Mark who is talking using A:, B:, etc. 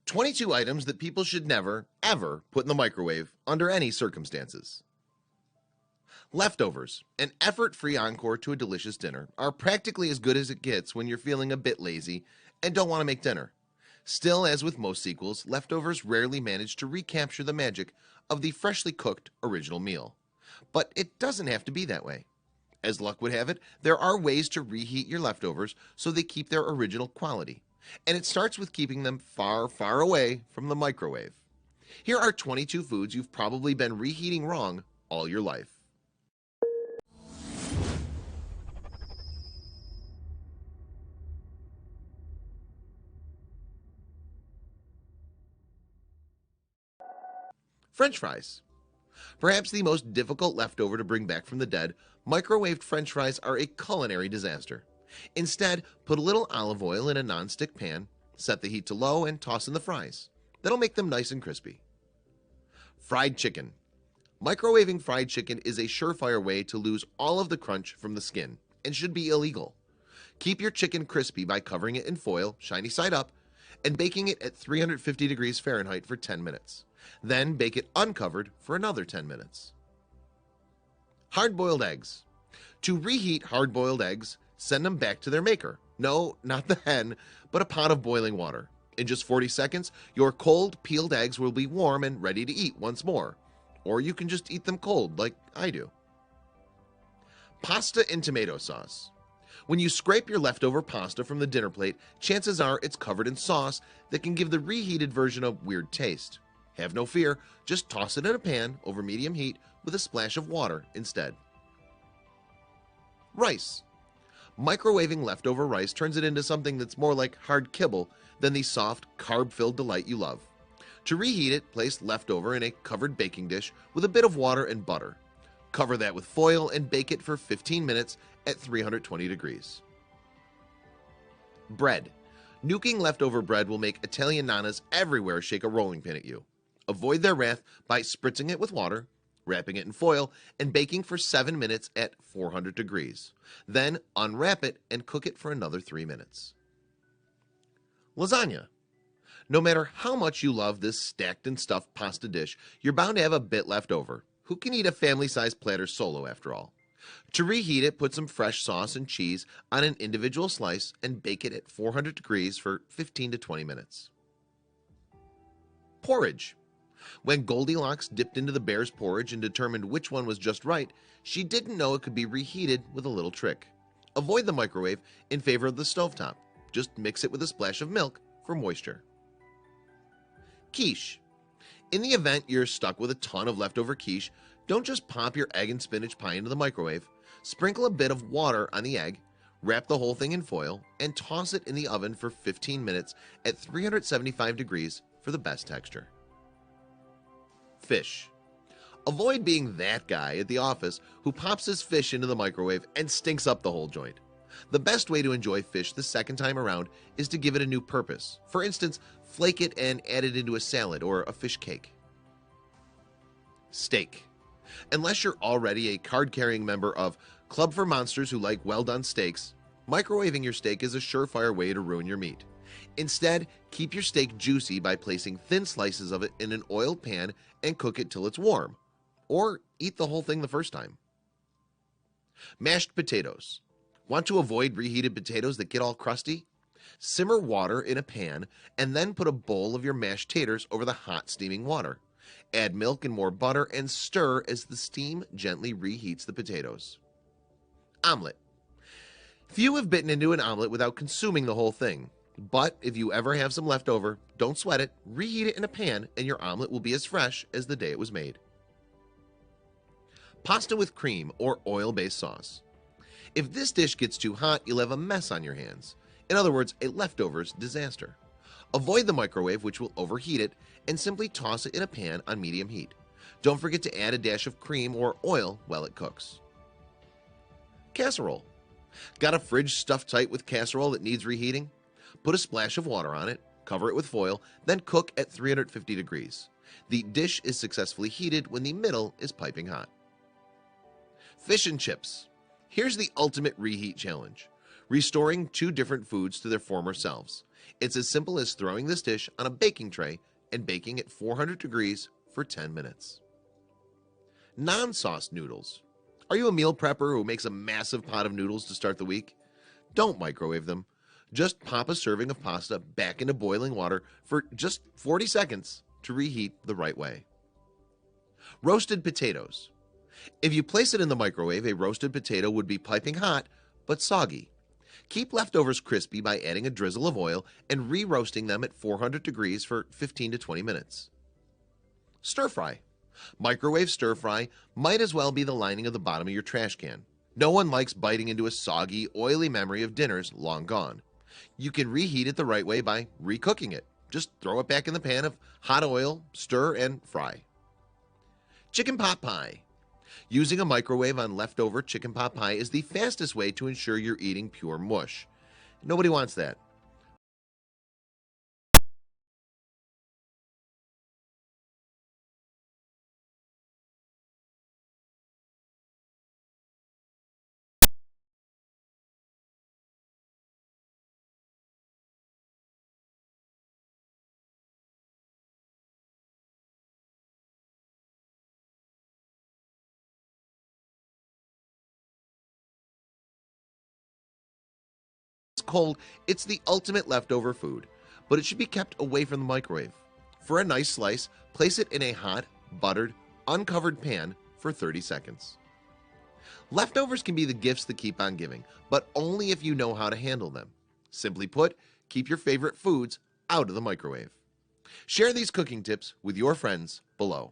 A: 22 items that people should never, ever put in the microwave under any circumstances. Leftovers, an effort-free encore to a delicious dinner, are practically as good as it gets when you're feeling a bit lazy and don't want to make dinner. Still, as with most sequels, leftovers rarely manage to recapture the magic of the freshly cooked original meal. But it doesn't have to be that way. As luck would have it, there are ways to reheat your leftovers so they keep their original quality. And it starts with keeping them far, far away from the microwave. Here are 22 foods you've probably been reheating wrong all your life. French fries. Perhaps the most difficult leftover to bring back from the dead, microwaved French fries are a culinary disaster. Instead, put a little olive oil in a non-stick pan, set the heat to low, and toss in the fries. That'll make them nice and crispy. Fried chicken. Microwaving fried chicken is a surefire way to lose all of the crunch from the skin and should be illegal. Keep your chicken crispy by covering it in foil, shiny side up, and baking it at 350 degrees Fahrenheit for 10 minutes. Then bake it uncovered for another 10 minutes. Hard-boiled eggs. To reheat hard-boiled eggs, send them back to their maker. No, not the hen, but a pot of boiling water. In just 40 seconds, your cold, peeled eggs will be warm and ready to eat once more. Or you can just eat them cold like I do. Pasta in tomato sauce. When you scrape your leftover pasta from the dinner plate, chances are it's covered in sauce that can give the reheated version a weird taste. Have no fear, just toss it in a pan over medium heat with a splash of water instead. Rice. Microwaving leftover rice turns it into something that's more like hard kibble than the soft, carb-filled delight you love. To reheat it, place leftover in a covered baking dish with a bit of water and butter. Cover that with foil and bake it for 15 minutes at 320 degrees. Bread. Nuking leftover bread will make Italian nanas everywhere shake a rolling pin at you. Avoid their wrath by spritzing it with water, wrapping it in foil, and baking for 7 minutes at 400 degrees. Then unwrap it and cook it for another 3 minutes. Lasagna. No matter how much you love this stacked and stuffed pasta dish, you're bound to have a bit left over. Who can eat a family-sized platter solo after all? To reheat it, put some fresh sauce and cheese on an individual slice and bake it at 400 degrees for 15 to 20 minutes. Porridge. When Goldilocks dipped into the bear's porridge and determined which one was just right, she didn't know it could be reheated with a little trick. Avoid the microwave in favor of the stovetop. Just mix it with a splash of milk for moisture. Quiche. In the event you're stuck with a ton of leftover quiche, don't just pop your egg and spinach pie into the microwave. Sprinkle a bit of water on the egg, wrap the whole thing in foil, and toss it in the oven for 15 minutes at 375 degrees for the best texture. Fish. Avoid being that guy at the office who pops his fish into the microwave and stinks up the whole joint. The best way to enjoy fish the second time around is to give it a new purpose. For instance, flake it and add it into a salad or a fish cake. Steak. Unless you're already a card-carrying member of Club for Monsters who like well-done steaks, microwaving your steak is a surefire way to ruin your meat. Instead, keep your steak juicy by placing thin slices of it in an oiled pan and cook it till it's warm. Or eat the whole thing the first time. Mashed potatoes. Want to avoid reheated potatoes that get all crusty? Simmer water in a pan and then put a bowl of your mashed taters over the hot steaming water. Add milk and more butter and stir as the steam gently reheats the potatoes. Omelet. Few have bitten into an omelet without consuming the whole thing. But if you ever have some left over, don't sweat it, reheat it in a pan and your omelet will be as fresh as the day it was made. Pasta with cream or oil-based sauce. If this dish gets too hot, you'll have a mess on your hands. In other words, a leftovers disaster. Avoid the microwave, which will overheat it, and simply toss it in a pan on medium heat. Don't forget to add a dash of cream or oil while it cooks. Casserole. Got a fridge stuffed tight with casserole that needs reheating? Put a splash of water on it, cover it with foil, then cook at 350 degrees. The dish is successfully heated when the middle is piping hot. Fish and chips. Here's the ultimate reheat challenge. restoring two different foods to their former selves. It's as simple as throwing this dish on a baking tray and baking at 400 degrees for 10 minutes. Non-sauce noodles. Are you a meal prepper who makes a massive pot of noodles to start the week? Don't microwave them. Just pop a serving of pasta back into boiling water for just 40 seconds to reheat the right way. Roasted potatoes. If you place it in the microwave, a roasted potato would be piping hot but soggy. Keep leftovers crispy by adding a drizzle of oil and re-roasting them at 400 degrees for 15 to 20 minutes. Stir fry. Microwave stir fry might as well be the lining of the bottom of your trash can. No one likes biting into a soggy, oily memory of dinners long gone. You can reheat it the right way by recooking it. Just throw it back in the pan of hot oil, stir, and fry. Chicken pot pie. Using a microwave on leftover chicken pot pie is the fastest way to ensure you're eating pure mush. Nobody wants that. It's cold, it's the ultimate leftover food, but it should be kept away from the microwave. For a nice slice, place it in a hot, buttered, uncovered pan for 30 seconds. Leftovers can be the gifts that keep on giving, but only if you know how to handle them. Simply put, keep your favorite foods out of the microwave. Share these cooking tips with your friends below.